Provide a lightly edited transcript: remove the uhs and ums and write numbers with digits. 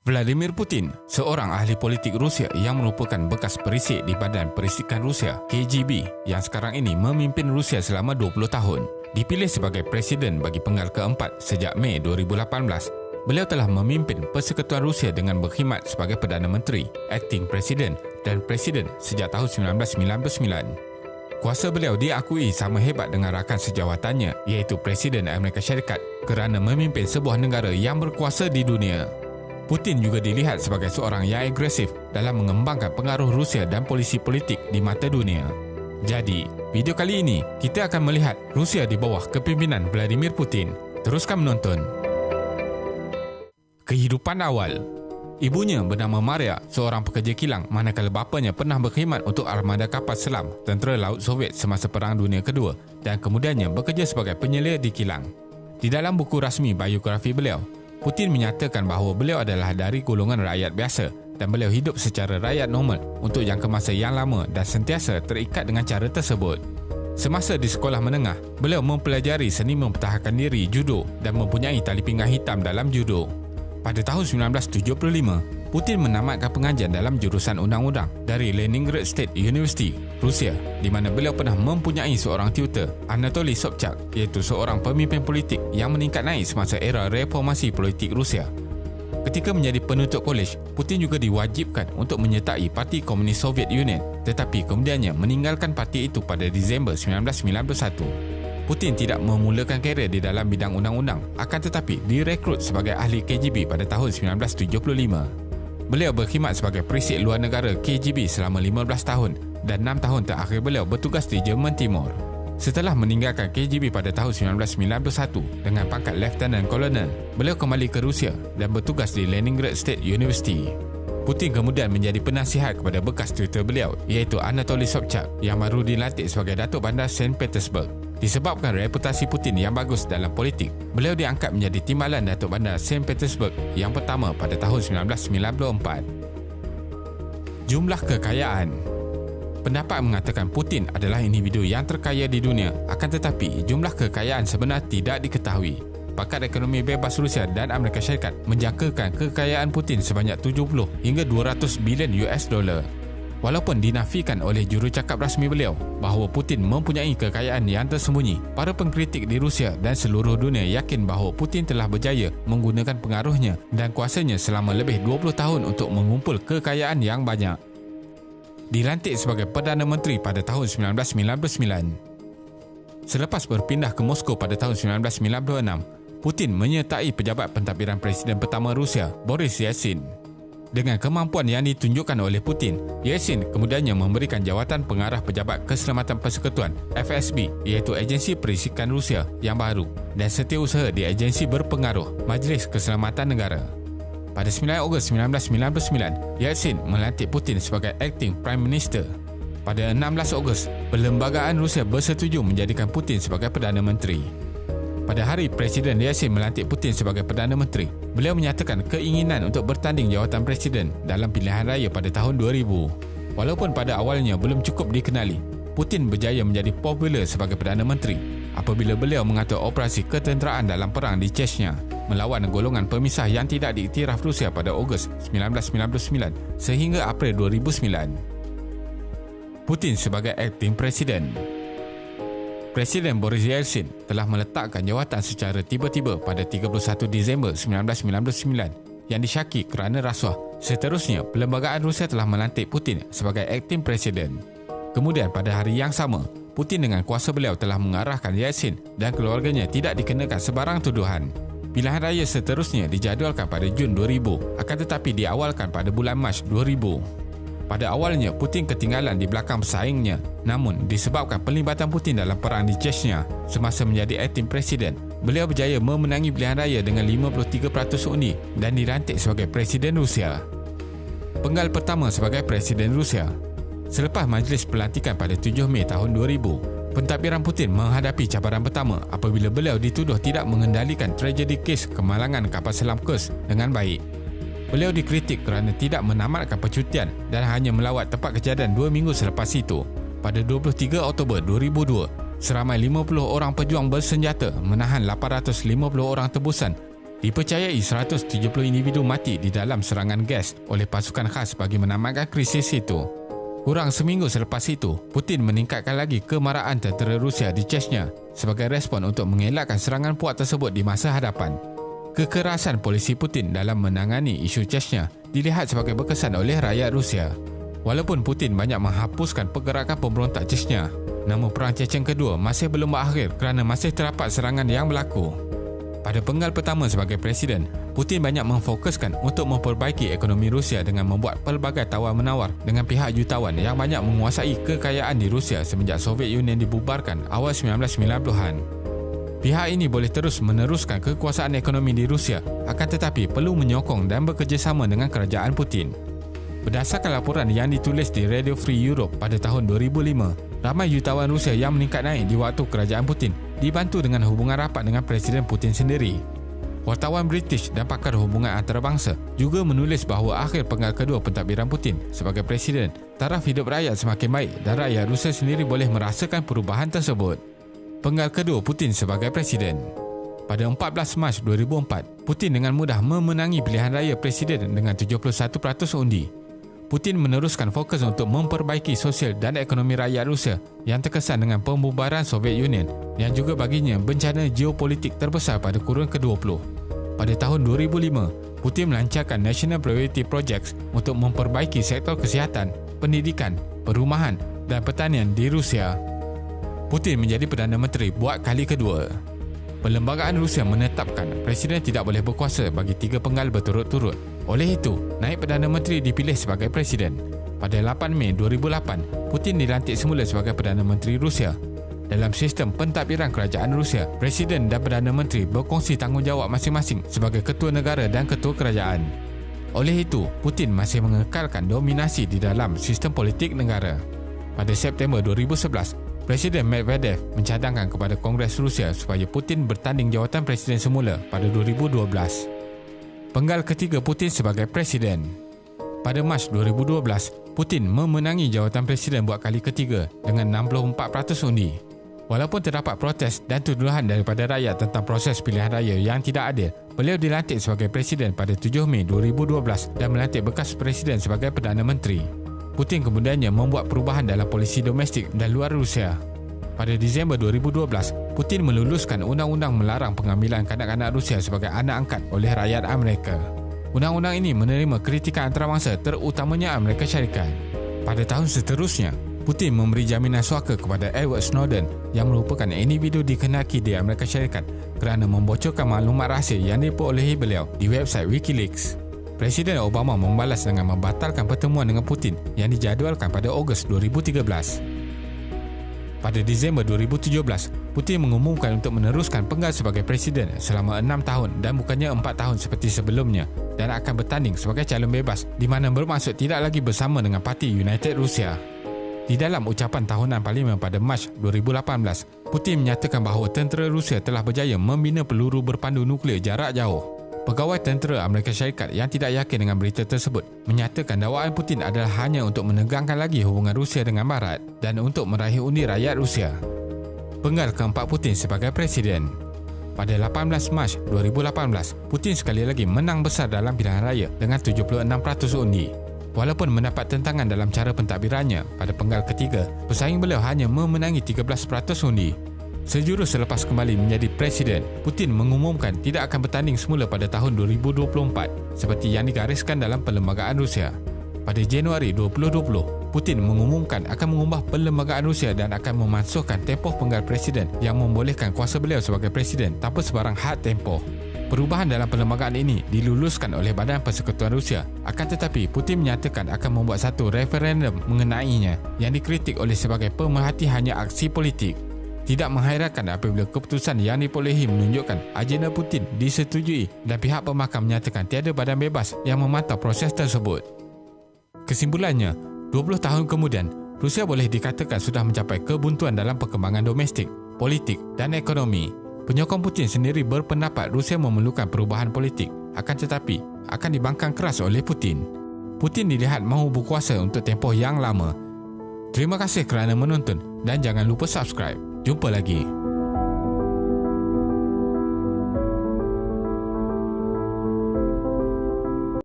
Vladimir Putin, seorang ahli politik Rusia yang merupakan bekas perisik di Badan Perisikan Rusia KGB yang sekarang ini memimpin Rusia selama 20 tahun. Dipilih sebagai presiden bagi penggal keempat sejak Mei 2018, beliau telah memimpin Persekutuan Rusia dengan berkhidmat sebagai Perdana Menteri, Acting Presiden dan Presiden sejak tahun 1999. Kuasa beliau diakui sama hebat dengan rakan sejawatannya iaitu Presiden Amerika Syarikat kerana memimpin sebuah negara yang berkuasa di dunia. Putin juga dilihat sebagai seorang yang agresif dalam mengembangkan pengaruh Rusia dan polisi politik di mata dunia. Jadi, video kali ini kita akan melihat Rusia di bawah kepimpinan Vladimir Putin. Teruskan menonton. Kehidupan awal. Ibunya bernama Maria, seorang pekerja kilang, manakala bapanya pernah berkhidmat untuk armada kapal selam Tentera Laut Soviet semasa Perang Dunia Kedua dan kemudiannya bekerja sebagai penyelia di kilang. Di dalam buku rasmi biografi beliau, Putin menyatakan bahawa beliau adalah dari golongan rakyat biasa dan beliau hidup secara rakyat normal untuk jangka masa yang lama dan sentiasa terikat dengan cara tersebut. Semasa di sekolah menengah, beliau mempelajari seni mempertahankan diri judo dan mempunyai tali pinggang hitam dalam judo. Pada tahun 1975, Putin menamatkan pengajian dalam jurusan undang-undang dari Leningrad State University, Rusia, di mana beliau pernah mempunyai seorang tutor, Anatoly Sobchak, iaitu seorang pemimpin politik yang meningkat naik semasa era reformasi politik Rusia. Ketika menjadi penutup kolej, Putin juga diwajibkan untuk menyertai Parti Komunis Soviet Union, tetapi kemudiannya meninggalkan parti itu pada Disember 1991. Putin tidak memulakan karier di dalam bidang undang-undang, akan tetapi direkrut sebagai ahli KGB pada tahun 1975. Beliau berkhidmat sebagai perisik luar negara KGB selama 15 tahun dan 6 tahun terakhir beliau bertugas di Jerman Timur. Setelah meninggalkan KGB pada tahun 1991 dengan pangkat Lieutenant Colonel, beliau kembali ke Rusia dan bertugas di Leningrad State University. Putin kemudian menjadi penasihat kepada bekas tutor beliau iaitu Anatoly Sobchak yang baru dilantik sebagai Datuk Bandar Saint Petersburg. Disebabkan reputasi Putin yang bagus dalam politik, beliau diangkat menjadi timbalan Datuk Bandar Saint Petersburg yang pertama pada tahun 1994. Jumlah kekayaan. Pendapat mengatakan Putin adalah individu yang terkaya di dunia, akan tetapi jumlah kekayaan sebenar tidak diketahui. Pakar ekonomi bebas Rusia dan Amerika Syarikat menjangkakan kekayaan Putin sebanyak 70 hingga 200 bilion US dollar. Walaupun dinafikan oleh jurucakap rasmi beliau bahawa Putin mempunyai kekayaan yang tersembunyi, para pengkritik di Rusia dan seluruh dunia yakin bahawa Putin telah berjaya menggunakan pengaruhnya dan kuasanya selama lebih 20 tahun untuk mengumpul kekayaan yang banyak. Dilantik sebagai Perdana Menteri pada tahun 1999. Selepas berpindah ke Moskow pada tahun 1996, Putin menyertai pejabat pentadbiran Presiden pertama Rusia, Boris Yeltsin. Dengan kemampuan yang ditunjukkan oleh Putin, Yeltsin kemudiannya memberikan jawatan pengarah Pejabat Keselamatan Persekutuan FSB iaitu Agensi Perisikan Rusia yang baru dan setiausaha di agensi berpengaruh Majlis Keselamatan Negara. Pada 9 Ogos 1999, Yeltsin melantik Putin sebagai Acting Prime Minister. Pada 16 Ogos, Perlembagaan Rusia bersetuju menjadikan Putin sebagai Perdana Menteri. Pada hari Presiden Yeltsin melantik Putin sebagai Perdana Menteri, beliau menyatakan keinginan untuk bertanding jawatan Presiden dalam pilihan raya pada tahun 2000. Walaupun pada awalnya belum cukup dikenali, Putin berjaya menjadi popular sebagai Perdana Menteri apabila beliau mengatur operasi ketenteraan dalam perang di Chechnya melawan golongan pemisah yang tidak diiktiraf Rusia pada Ogos 1999 sehingga April 2009. Putin sebagai Acting Presiden. Presiden Boris Yeltsin telah meletakkan jawatan secara tiba-tiba pada 31 Disember 1999 yang disyaki kerana rasuah. Seterusnya, Perlembagaan Rusia telah melantik Putin sebagai Acting Presiden. Kemudian pada hari yang sama, Putin dengan kuasa beliau telah mengarahkan Yeltsin dan keluarganya tidak dikenakan sebarang tuduhan. Pilihan raya seterusnya dijadualkan pada Jun 2000, akan tetapi diawalkan pada bulan Mac 2000. Pada awalnya, Putin ketinggalan di belakang pesaingnya. Namun, disebabkan pelibatan Putin dalam perang di Chechnya semasa menjadi Acting Presiden, beliau berjaya memenangi pilihan raya dengan 53% undi dan dilantik sebagai Presiden Rusia. Penggal pertama sebagai Presiden Rusia. Selepas majlis pelantikan pada 7 Mei tahun 2000, pentadbiran Putin menghadapi cabaran pertama apabila beliau dituduh tidak mengendalikan tragedi kes kemalangan kapal selam Kursk dengan baik. Beliau dikritik kerana tidak menamatkan percutian dan hanya melawat tempat kejadian 2 minggu selepas itu. Pada 23 Oktober 2002, seramai 50 orang pejuang bersenjata menahan 850 orang tebusan Dipercayai 170 individu mati di dalam serangan gas oleh pasukan khas bagi menamatkan krisis itu. Kurang seminggu selepas itu, Putin meningkatkan lagi kemarahan tentera Rusia di Chechnya sebagai respon untuk mengelakkan serangan puak tersebut di masa hadapan. Kekerasan polisi Putin dalam menangani isu Chechnya dilihat sebagai berkesan oleh rakyat Rusia. Walaupun Putin banyak menghapuskan pergerakan pemberontak Chechnya, namun Perang Chechen kedua masih belum berakhir kerana masih terdapat serangan yang berlaku. Pada penggal pertama sebagai Presiden, Putin banyak memfokuskan untuk memperbaiki ekonomi Rusia dengan membuat pelbagai tawar-menawar dengan pihak jutawan yang banyak menguasai kekayaan di Rusia semenjak Soviet Union dibubarkan awal 1990-an. Pihak ini boleh terus meneruskan kekuasaan ekonomi di Rusia, akan tetapi perlu menyokong dan bekerjasama dengan kerajaan Putin. Berdasarkan laporan yang ditulis di Radio Free Europe pada tahun 2005, ramai jutawan Rusia yang meningkat naik di waktu kerajaan Putin dibantu dengan hubungan rapat dengan Presiden Putin sendiri. Wartawan British dan pakar hubungan antarabangsa juga menulis bahawa akhir penggal kedua pentadbiran Putin sebagai Presiden, taraf hidup rakyat semakin baik dan rakyat Rusia sendiri boleh merasakan perubahan tersebut. Penggal kedua Putin sebagai Presiden. Pada 14 Mac 2004, Putin dengan mudah memenangi pilihan raya Presiden dengan 71% undi. Putin meneruskan fokus untuk memperbaiki sosial dan ekonomi rakyat Rusia yang terkesan dengan pembubaran Soviet Union yang juga baginya bencana geopolitik terbesar pada kurun ke-20. Pada tahun 2005, Putin melancarkan National Priority Projects untuk memperbaiki sektor kesihatan, pendidikan, perumahan dan pertanian di Rusia. Putin menjadi Perdana Menteri buat kali kedua. Perlembagaan Rusia menetapkan Presiden tidak boleh berkuasa bagi 3 penggal berturut-turut. Oleh itu, naib Perdana Menteri dipilih sebagai Presiden. Pada 8 Mei 2008, Putin dilantik semula sebagai Perdana Menteri Rusia. Dalam sistem pentadbiran kerajaan Rusia, Presiden dan Perdana Menteri berkongsi tanggungjawab masing-masing sebagai Ketua Negara dan Ketua Kerajaan. Oleh itu, Putin masih mengekalkan dominasi di dalam sistem politik negara. Pada September 2011, Presiden Medvedev mencadangkan kepada Kongres Rusia supaya Putin bertanding jawatan Presiden semula pada 2012. Penggal ketiga Putin sebagai Presiden. Pada Mac 2012, Putin memenangi jawatan Presiden buat kali ketiga dengan 64% undi. Walaupun terdapat protes dan tuduhan daripada rakyat tentang proses pilihan raya yang tidak adil, beliau dilantik sebagai Presiden pada 7 Mei 2012 dan melantik bekas Presiden sebagai Perdana Menteri. Putin kemudiannya membuat perubahan dalam polisi domestik dan luar Rusia. Pada Disember 2012, Putin meluluskan undang-undang melarang pengambilan kanak-kanak Rusia sebagai anak angkat oleh rakyat Amerika. Undang-undang ini menerima kritikan antarabangsa terutamanya Amerika Syarikat. Pada tahun seterusnya, Putin memberi jaminan suaka kepada Edward Snowden yang merupakan individu dikenaki di Amerika Syarikat kerana membocorkan maklumat rahsia yang diperolehi beliau di website WikiLeaks. Presiden Obama membalas dengan membatalkan pertemuan dengan Putin yang dijadualkan pada Ogos 2013. Pada Disember 2017, Putin mengumumkan untuk meneruskan penggal sebagai Presiden selama 6 tahun dan bukannya 4 tahun seperti sebelumnya dan akan bertanding sebagai calon bebas di mana bermaksud tidak lagi bersama dengan Parti United Rusia. Di dalam ucapan tahunan Parlimen pada Mac 2018, Putin menyatakan bahawa tentera Rusia telah berjaya membina peluru berpandu nuklear jarak jauh. Pegawai tentera Amerika Syarikat yang tidak yakin dengan berita tersebut menyatakan dakwaan Putin adalah hanya untuk menegangkan lagi hubungan Rusia dengan Barat dan untuk meraih undi rakyat Rusia. Penggal keempat Putin sebagai Presiden. Pada 18 Mac 2018, Putin sekali lagi menang besar dalam pilihan raya dengan 76% undi. Walaupun mendapat tentangan dalam cara pentadbirannya pada penggal ketiga, pesaing beliau hanya memenangi 13% undi. Sejurus selepas kembali menjadi Presiden, Putin mengumumkan tidak akan bertanding semula pada tahun 2024 seperti yang digariskan dalam perlembagaan Rusia. Pada Januari 2020, Putin mengumumkan akan mengubah perlembagaan Rusia dan akan memansuhkan tempoh penggal Presiden yang membolehkan kuasa beliau sebagai Presiden tanpa sebarang had tempoh. Perubahan dalam perlembagaan ini diluluskan oleh Badan Persekutuan Rusia, akan tetapi Putin menyatakan akan membuat satu referendum mengenainya yang dikritik oleh sebagai pemerhati hanya aksi politik. Tidak menghairankan apabila keputusan yang diperolehi menunjukkan agenda Putin disetujui dan pihak pemakam menyatakan tiada badan bebas yang memantau proses tersebut. Kesimpulannya, 20 tahun kemudian, Rusia boleh dikatakan sudah mencapai kebuntuan dalam perkembangan domestik, politik dan ekonomi. Penyokong Putin sendiri berpendapat Rusia memerlukan perubahan politik, akan tetapi akan dibangkang keras oleh Putin. Putin dilihat mahu berkuasa untuk tempoh yang lama. Terima kasih kerana menonton dan jangan lupa subscribe. Jumpa lagi.